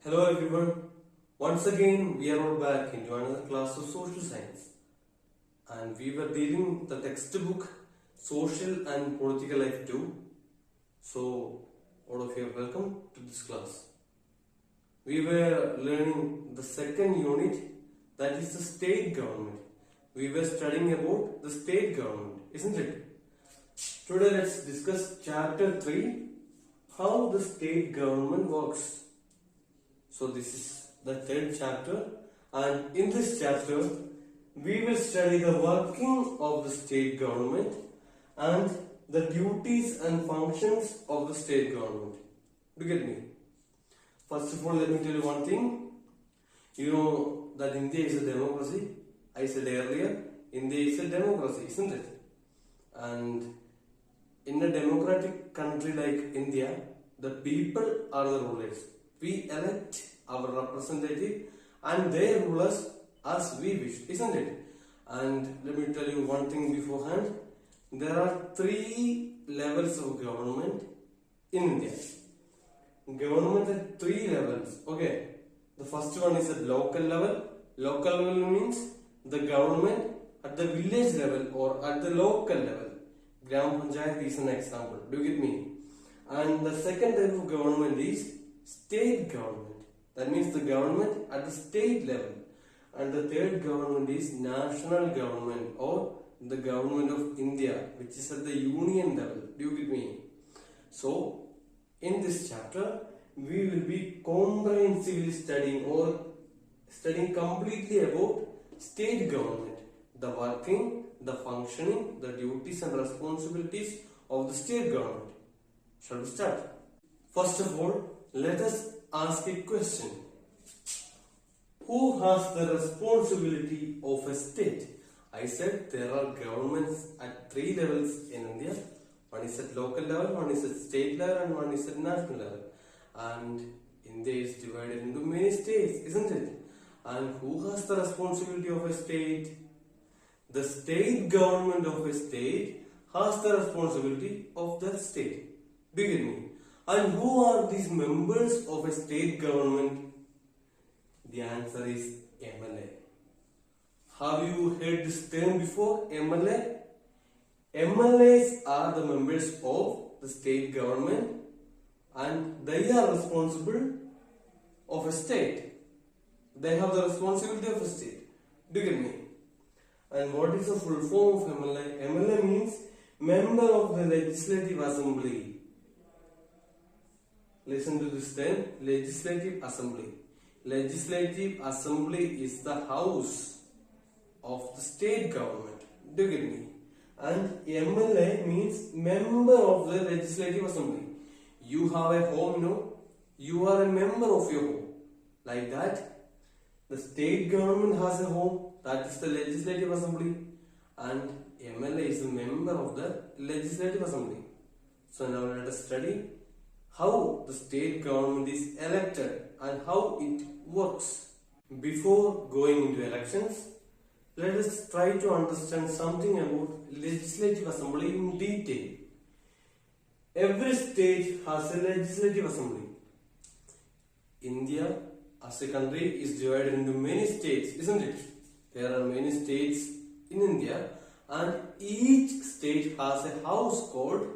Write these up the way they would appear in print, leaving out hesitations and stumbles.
Hello everyone. Once again we are all back into another class of social science, and we were dealing the textbook Social and Political Life 2. So all of you are welcome to this class. We were learning the second unit, that is the state government. We were studying about the state government, isn't it? Today let's discuss chapter 3, how the state government works. So this is the third chapter, and in this chapter we will study the working of the state government and the duties and functions of the state government. Do you get me? First of all, let me tell you one thing. You know that India is a democracy. I said earlier, India is a democracy, isn't it? And in a democratic country like India, the people are the rulers. We elect our representative and they rule us as we wish, isn't it? And let me tell you one thing beforehand. There are 3 levels of government in India. Government at 3 levels. Okay. The first one is at local level. Local level means the government at the village level or at the local level. Gram Panchayat is an example. Do you get me? And the second type of government is state government. That means the government at the state level. And the third government is national government or the government of India, which is at the union level. Do you get me? So, in this chapter, we will be comprehensively studying completely about state government, the working, the functioning, the duties and responsibilities of the state government. Shall we start? First of all, let us ask a question. Who has the responsibility of a state? I said there are governments at 3 levels in India. One is at local level, one is at state level, and one is at national level. And India is divided into many states, isn't it? And who has the responsibility of a state? The state government of a state has the responsibility of that state. Do you get me? And who are these members of a state government? The answer is MLA. Have you heard this term before? MLA? MLAs are the members of the state government and they are responsible of a state. They have the responsibility of a state. Do you get me? And what is the full form of MLA? MLA means Member of the Legislative Assembly. Listen to this term, Legislative Assembly. Legislative Assembly is the house of the state government. Do you get me? And MLA means Member of the Legislative Assembly. You have a home, no? You are a member of your home. Like that, the state government has a home, that is the Legislative Assembly. And MLA is a member of the Legislative Assembly. So now let us study how the state government is elected and how it works. Before going into elections, let us try to understand something about Legislative Assembly in detail. Every state has a Legislative Assembly. India as a country is divided into many states, isn't it? There are many states in India and each state has a house called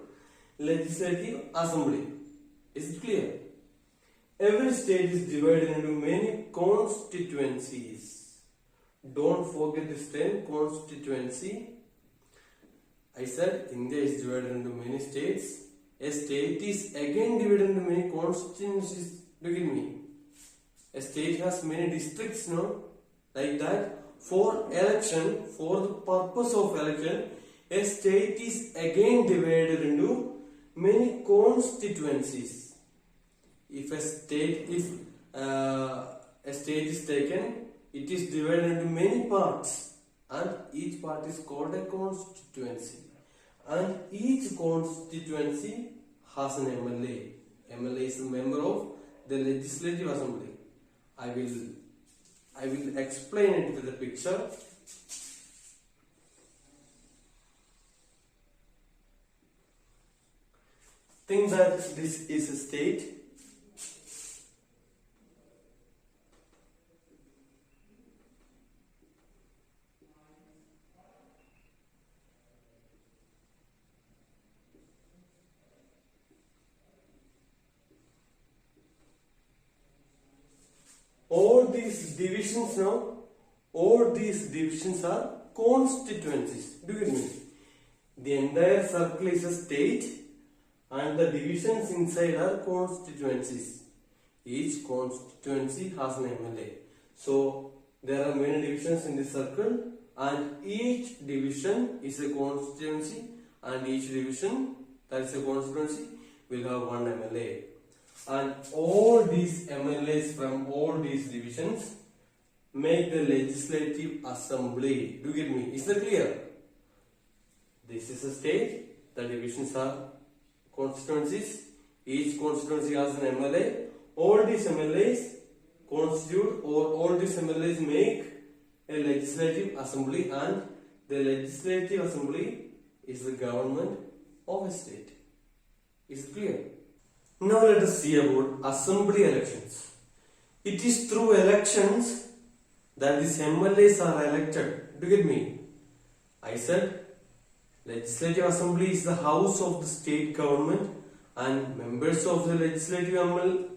Legislative Assembly. Is it clear? Every state is divided into many constituencies. Don't forget this term, constituency. I said India is divided into many states. A state is again divided into many constituencies. Do you get me? A state has many districts, no? Like that. For election, for the purpose of election, a state is again divided into many constituencies. If a state is taken, it is divided into many parts, and each part is called a constituency. And each constituency has an MLA. MLA is a member of the Legislative Assembly. I will explain it with a picture. Think that this is a state these divisions now, all these divisions are constituencies. Do you get me? The entire circle is a state and the divisions inside are constituencies. Each constituency has an MLA. So there are many divisions in this circle and each division is a constituency and each division that is a constituency will have one MLA. And all these MLAs from all these divisions make the legislative assembly. Do you get me? Is that clear? This is a state. The divisions are constituencies. Each constituency has an MLA. All these MLAs constitute or all these MLAs make a legislative assembly, and the legislative assembly is the government of a state. Is it clear? Now let us see about assembly elections. It is through elections that these MLAs are elected. Do you get me? I said legislative assembly is the house of the state government and members of the legislative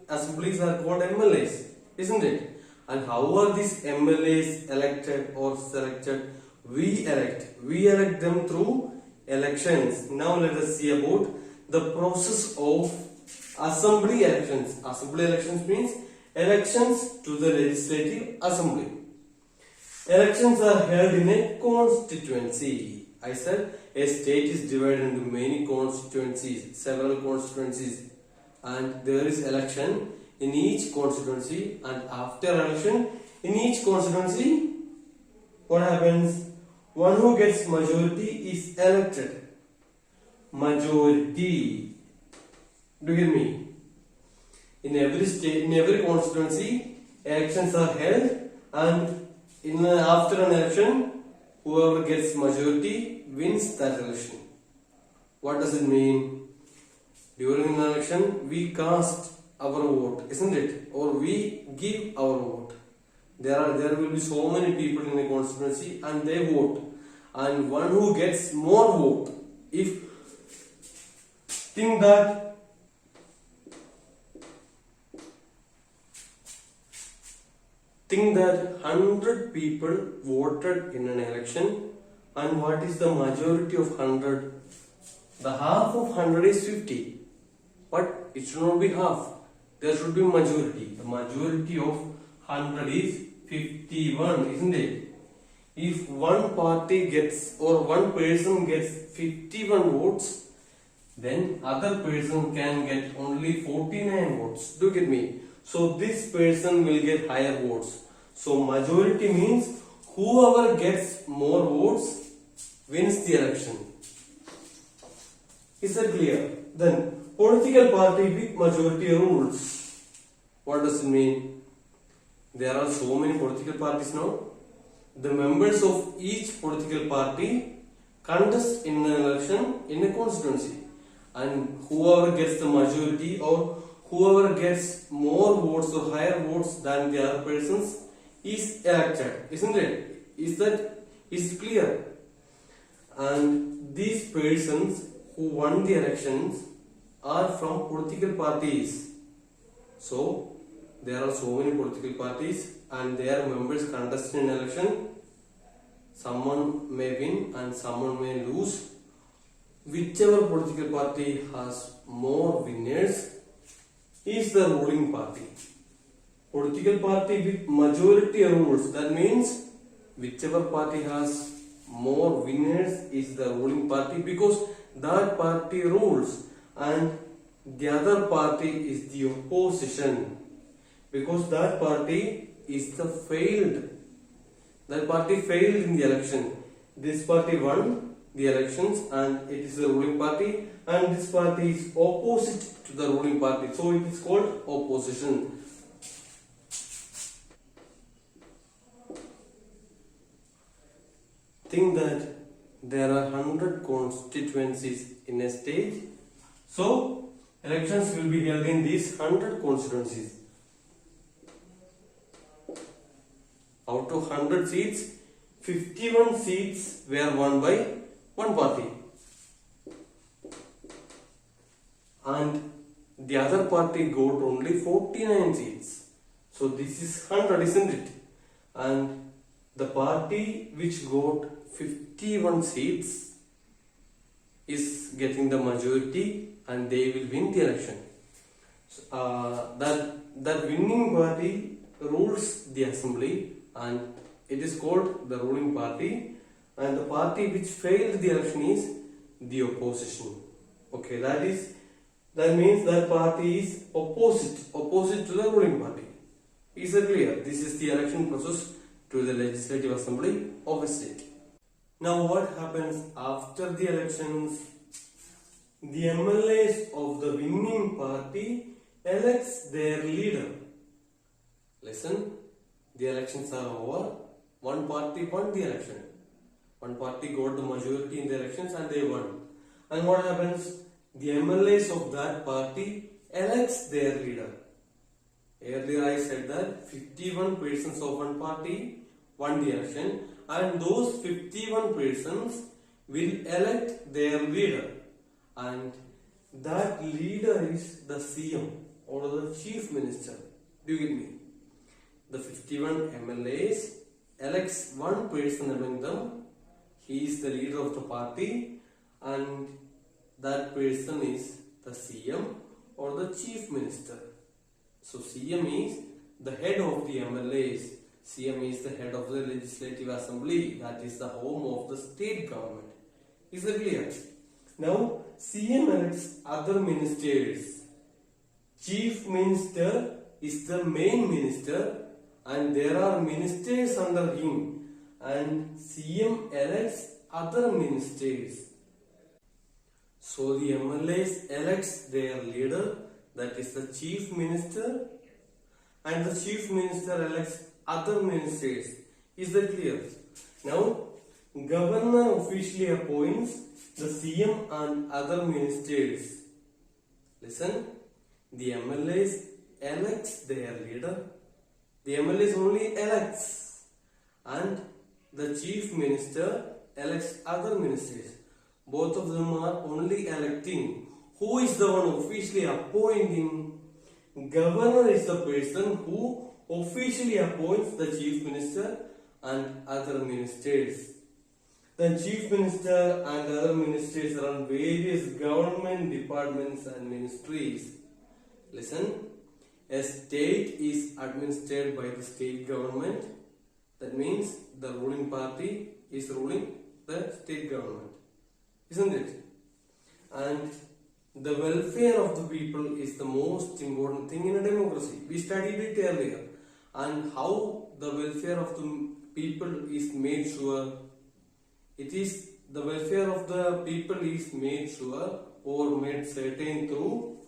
assemblies are called MLAs, isn't it? And how are these MLAs elected or selected? We elect them through elections. Now let us see about the process of assembly elections. Assembly elections means elections to the legislative assembly. Elections are held in a constituency. I said a state is divided into many constituencies, several constituencies, and there is election in each constituency, and after election in each constituency, what happens? One who gets majority is elected. Majority. Do you get me? In every state, in every constituency, elections are held, and after an election, whoever gets majority wins that election. What does it mean? During an election, we cast our vote, isn't it? Or we give our vote. There will be so many people in a constituency and they vote. And one who gets more vote, if think that think that 100 people voted in an election, and what is the majority of 100? The half of 100 is 50, but it should not be half. There should be majority. The majority of 100 is 51, isn't it? If one party gets or one person gets 51 votes, then other person can get only 49 votes. Do you get me? So this person will get higher votes. So majority means whoever gets more votes wins the election. Is that clear? Then political party with majority rules. What does it mean? There are so many political parties now. The members of each political party contest in an election in a constituency, and whoever gets the majority or whoever gets more votes or higher votes than the other persons is elected, isn't it? Is it clear? And these persons who won the elections are from political parties. So there are so many political parties and their members contest in an election. Someone may win and someone may lose. Whichever political party has more winners is the ruling party. Political party with majority rules. That means whichever party has more winners is the ruling party, because that party rules, and the other party is the opposition, because that party is the failed. That party failed in the election. This party won the elections and it is the ruling party, and this party is opposite to the ruling party, so it is called opposition. Think that there are 100 constituencies in a state, so elections will be held in these 100 constituencies. Out of 100 seats, 51 seats were won by one party, and the other party got only 49 seats. So this is 100, isn't it? And the party which got 51 seats is getting the majority and they will win the election. That winning party rules the assembly and it is called the ruling party, and the party which failed the election is the opposition. Okay, that means that party is opposite to the ruling party. Is it clear? This is the election process to the legislative assembly of a state. Now what happens after the elections? The MLAs of the winning party elects their leader. Listen, the elections are over. One party won the election. One party got the majority in the elections and they won. And what happens? The MLAs of that party elects their leader. Earlier I said that 51 persons of one party won the election and those 51 persons will elect their leader, and that leader is the CM or the chief minister. Do you get me? The 51 MLAs elects one person among them. He is the leader of the party and that person is the CM or the chief minister. So CM is the head of the MLAs. CM is the head of the legislative assembly. That is the home of the state government. Is that clear? Now CM elects other ministers. Chief minister is the main minister and there are ministers under him, and CM elects other ministers. So the MLAs elects their leader, that is the chief minister, and the chief minister elects other ministers. Is that clear? Now governor officially appoints the CM and other ministers. Listen, the MLAs elects their leader. The MLAs only elects and the chief minister elects other ministers. Both of them are only electing. Who is the one officially appointing? Governor is the person who officially appoints the chief minister and other ministers. The chief minister and other ministers run various government departments and ministries. Listen, a state is administered by the state government. That means the ruling party is ruling the state government. Isn't it? And the welfare of the people is the most important thing in a democracy. We studied it earlier. And how the welfare of the people is made sure? It is the welfare of the people is made sure or made certain through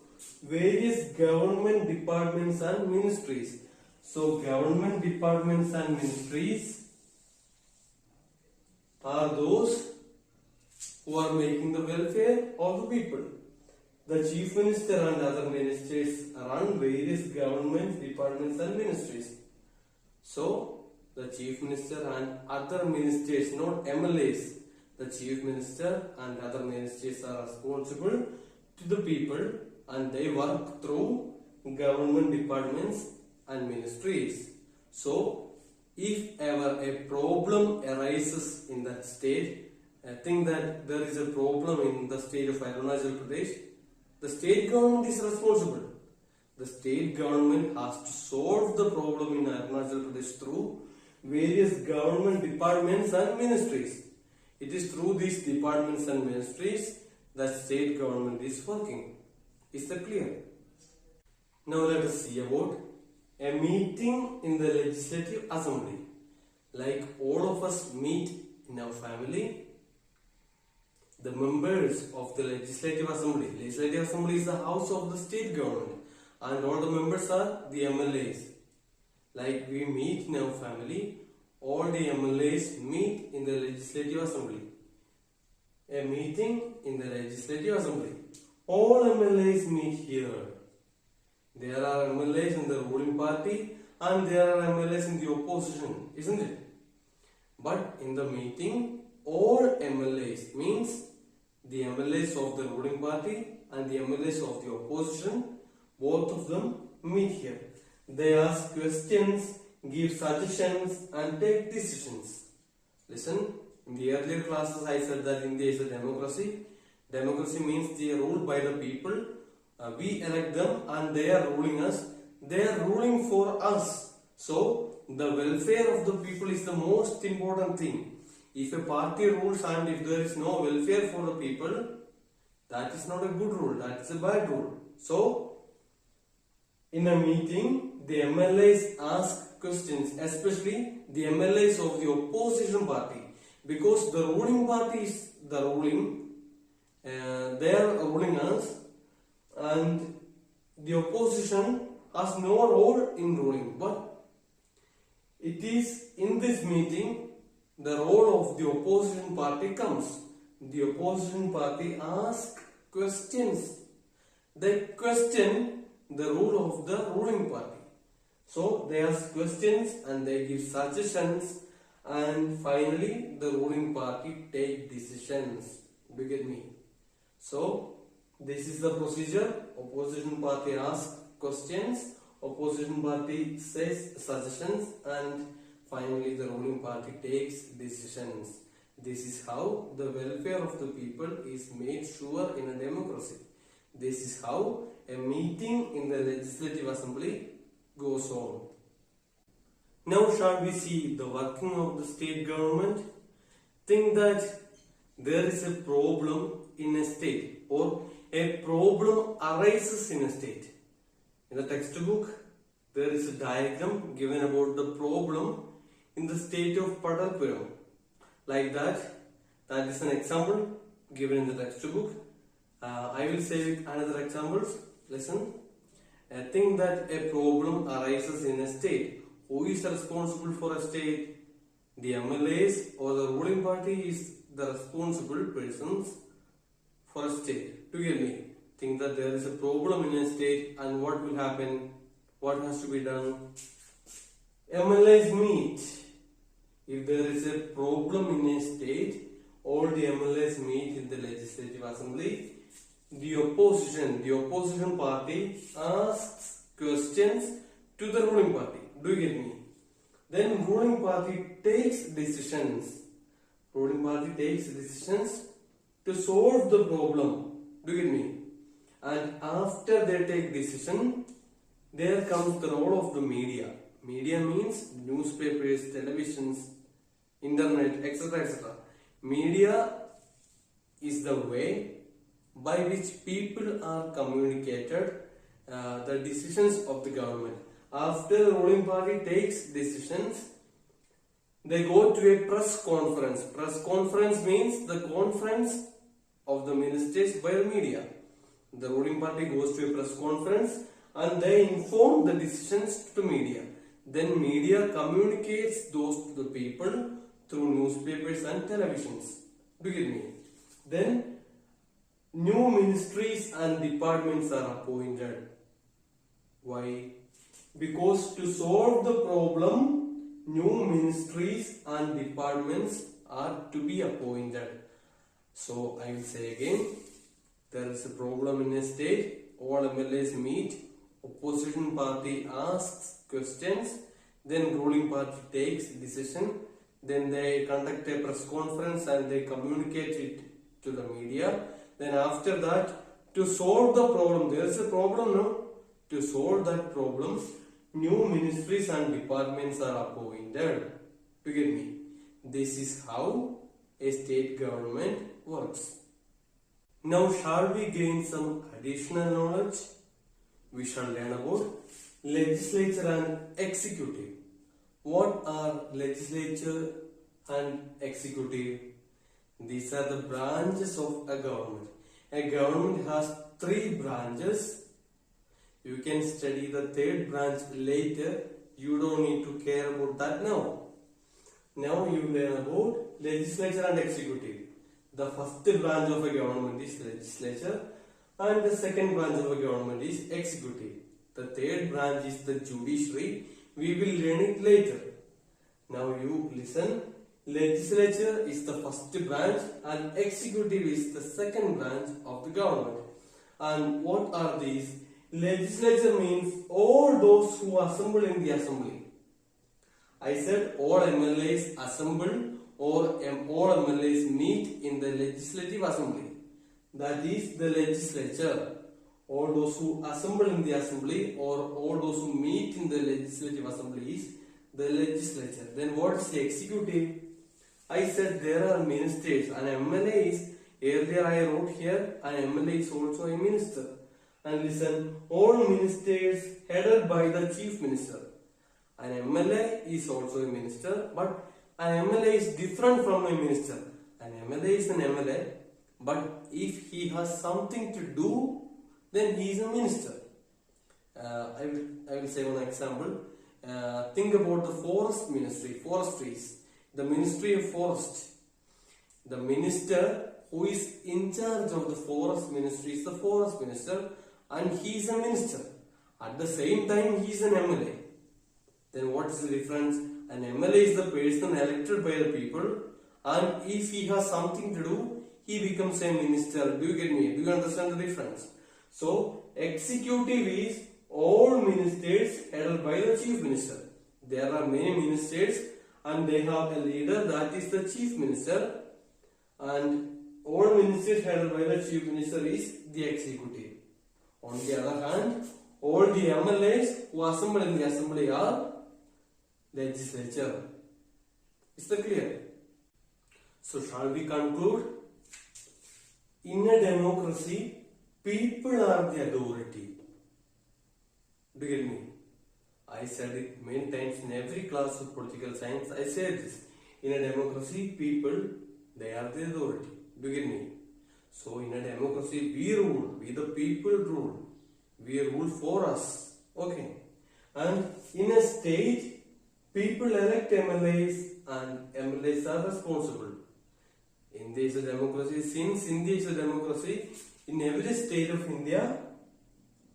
various government departments and ministries. So government departments and ministries are those who are making the welfare of the people. The chief minister and other ministers run various government departments and ministries. So the chief minister and other ministers, not MLAs, the chief minister and other ministers are responsible to the people and they work through government departments and ministries. So if ever a problem arises in that state, I think that there is a problem in the state of Arunachal Pradesh, the state government is responsible. The state government has to solve the problem in Arunachal Pradesh through various government departments and ministries. It is through these departments and ministries that state government is working. Is that clear? Now let us see about a meeting in the legislative assembly. Like all of us meet in our family, the members of the legislative assembly. Legislative assembly is the house of the state government and all the members are the MLAs. Like we meet in our family, all the MLAs meet in the legislative assembly. A meeting in the legislative assembly. All MLAs meet here. There are MLAs in the ruling party and there are MLAs in the opposition, isn't it? But in the meeting, all MLAs means the MLAs of the ruling party and the MLAs of the opposition, both of them meet here. They ask questions, give suggestions, and take decisions. Listen, in the earlier classes I said that India is a democracy. Democracy means they are ruled by the people. We elect them and they are ruling us. They are ruling for us. So, the welfare of the people is the most important thing. If a party rules and if there is no welfare for the people, that is not a good rule, that is a bad rule. So, in a meeting, the MLAs ask questions, especially the MLAs of the opposition party, because the ruling party is the ruling, they are ruling us, and the opposition has no role in ruling. But it is in this meeting the role of the opposition party comes. The opposition party asks questions. They question the rule of the ruling party. So they ask questions and they give suggestions, and finally the ruling party take decisions. Do you get me? So this is the procedure. Opposition party asks questions, opposition party says suggestions, and finally the ruling party takes decisions. This is how the welfare of the people is made sure in a democracy. This is how a meeting in the legislative assembly goes on. Now shall we see the working of the state government? Think that there is a problem in a state or a problem arises in a state. In the textbook, there is a diagram given about the problem in the state of Padalpuram. Like that is an example given in the textbook. I will say with another examples. Listen. Think that a problem arises in a state. Who is responsible for a state? The MLAs or the ruling party is the responsible persons for a state. Do you get me? Think that there is a problem in a state and what will happen? What has to be done? MLAs meet. If there is a problem in a state, all the MLAs meet in the legislative assembly. The opposition party asks questions to the ruling party. Do you get me? Then ruling party takes decisions. Ruling party takes decisions to solve the problem. Do you get me? And after they take decision, there comes the role of the media. Media means newspapers, televisions, internet, etc. etc. Media is the way by which people are communicated the decisions of the government. After the ruling party takes decisions, they go to a press conference. Press conference means the conference of the ministers by the media. The ruling party goes to a press conference and they inform the decisions to the media. Then media communicates those to the people through newspapers and televisions. Do you get me? Then new ministries and departments are appointed. Why? Because to solve the problem, new ministries and departments are to be appointed. So I will say again, there is a problem in a state, all MLAs meet, opposition party asks questions, then ruling party takes decision, then they conduct a press conference and they communicate it to the media. Then after that, to solve the problem, there is a problem, no? To solve that problem, new ministries and departments are appointed. You get me? This is how a state government works. Now shall we gain some additional knowledge? We shall learn about legislature and executive. What are legislature and executive? These are the branches of a government. A government has 3 branches. You can study the 3rd branch later. You don't need to care about that now. Now you learn about legislature and executive. The first branch of a government is legislature and the second branch of a government is executive. The 3rd branch is the judiciary. We will learn it later. Now you listen. Legislature is the first branch and executive is the second branch of the government. And what are these? Legislature means all those who assemble in the assembly. I said all MLAs assemble or all MLAs meet in the legislative assembly. That is the legislature. All those who assemble in the assembly or all those who meet in the legislative assembly is the legislature. Then what is the executive? I said there are ministers. An MLA is, earlier I wrote here, an MLA is also a minister. And listen, all ministers headed by the chief minister. An MLA is also a minister, but an MLA is different from a minister. An MLA is an MLA, but if he has something to do, then he is a minister. I will say one example. Think about the forest ministry, forestries, the ministry of forest. The minister who is in charge of the forest ministry is the forest minister, and he is a minister. At the same time, he is an MLA. Then what is the difference? An MLA is the person elected by the people, and if he has something to do, he becomes a minister. Do you get me? Do you understand the difference? So, executive is all ministers headed by the chief minister. There are many ministers and they have a leader, that is the chief minister, and all ministers headed by the chief minister is the executive. On the other hand, all the MLAs who assemble in the assembly are legislature. Is that clear? So shall we conclude? In a democracy, people are the authority. Do you get me? I said it many times in every class of political science. I said this. In a democracy, people, they are the authority. Do you get me? So in a democracy, we rule. We the people rule. We rule for us. Okay. And in a state, people elect MLAs and MLAs are responsible. India is a democracy. Since India is a democracy, in every state of India,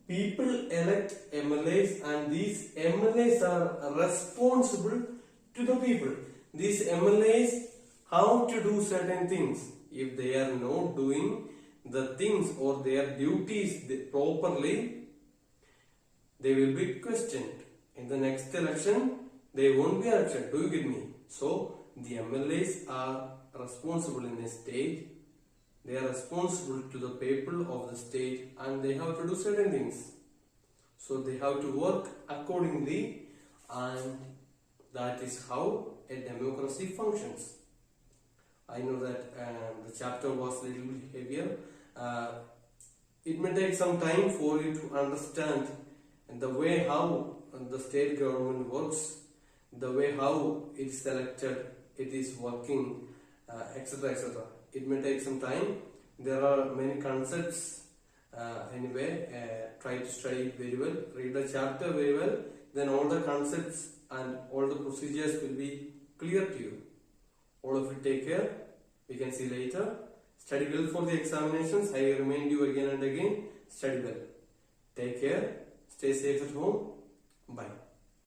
people elect MLAs and these MLAs are responsible to the people. These MLAs have to do certain things. If they are not doing the things or their duties properly, they will be questioned. In the next election, they won't be elected. Do you get me? So, the MLAs are responsible in a state. They are responsible to the people of the state and they have to do certain things. So they have to work accordingly, and that is how a democracy functions. I know that the chapter was a little bit heavier. It may take some time for you to understand the way how the state government works, the way how it is selected, it is working, etc. etc. It may take some time. There are many concepts. Anyway, try to study it very well. Read the chapter very well. Then all the concepts and all the procedures will be clear to you. All of you take care. We can see later. Study well for the examinations. I remind you again and again. Study well. Take care. Stay safe at home. Bye.